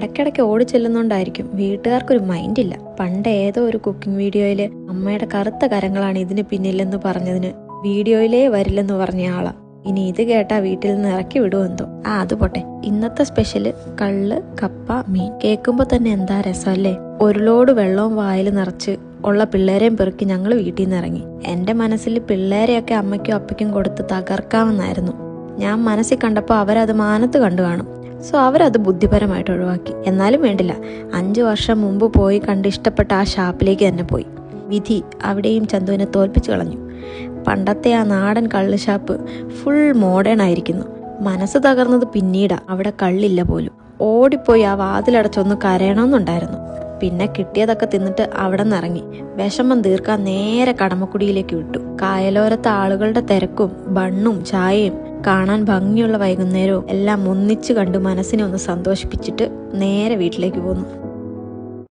ഇടയ്ക്കിടയ്ക്ക് ഓടി ചെല്ലുന്നോണ്ടായിരിക്കും വീട്ടുകാർക്കൊരു മൈൻഡില്ല. പണ്ട് ഏതോ ഒരു കുക്കിംഗ് വീഡിയോയില് അമ്മയുടെ കറുത്ത കരങ്ങളാണ് ഇതിന് പിന്നില്ലെന്ന് പറഞ്ഞതിന് വീഡിയോയിലേ വരില്ലെന്ന് പറഞ്ഞ ആളാ. ഇനി ഇത് കേട്ടാ വീട്ടിൽ നിന്ന് ഇറക്കി വിടുമെന്തോ. അത് പോട്ടെ. ഇന്നത്തെ സ്പെഷ്യല് കള്ള്, കപ്പ, മീൻ. കേൾക്കുമ്പോ തന്നെ എന്താ രസമല്ലേ. ഒരു ലോഡ് വെള്ളവും വായിൽ നിറച്ച് ഉള്ള പിള്ളേരെയും പെറുക്കി ഞങ്ങൾ വീട്ടിൽ നിന്ന് ഇറങ്ങി. എന്റെ മനസ്സിൽ പിള്ളേരെയൊക്കെ അമ്മയ്ക്കും അപ്പയ്ക്കും കൊടുത്ത് തകർക്കാമെന്നായിരുന്നു. ഞാൻ മനസ്സിൽ കണ്ടപ്പോൾ അവരത് മാനത്ത് കണ്ടു കാണും. സോ അവരത് ബുദ്ധിപരമായിട്ട് ഒഴിവാക്കി. എന്നാലും വേണ്ടില്ല, 5 വർഷം മുമ്പ് പോയി കണ്ട് ഇഷ്ടപ്പെട്ട ആ ഷാപ്പിലേക്ക് തന്നെ പോയി. വിധി അവിടെയും ചന്തുവിനെ തോൽപ്പിച്ചു കളഞ്ഞു. പണ്ടത്തെ ആ നാടൻ കള്ള് ഷാപ്പ് ഫുൾ മോഡേൺ ആയിരിക്കുന്നു. മനസ്സ് തകർന്നത് പിന്നീടാ. അവിടെ കള്ളില്ല പോലും. ഓടിപ്പോയി ആ വാതിലടച്ചൊന്ന് കരയണമെന്നുണ്ടായിരുന്നു. പിന്നെ കിട്ടിയതൊക്കെ തിന്നിട്ട് അവിടെ നിന്ന് ഇറങ്ങി. വിഷമം തീർക്കാൻ നേരെ കടമക്കുടിയിലേക്ക് വിട്ടു. കായലോരത്തെ ആളുകളുടെ തിരക്കും ബണ്ണും ചായയും കാണാൻ ഭംഗിയുള്ള വൈകുന്നേരവും എല്ലാം ഒന്നിച്ചു കണ്ട് മനസ്സിനെ ഒന്ന് സന്തോഷിപ്പിച്ചിട്ട് നേരെ വീട്ടിലേക്ക് പോന്നു.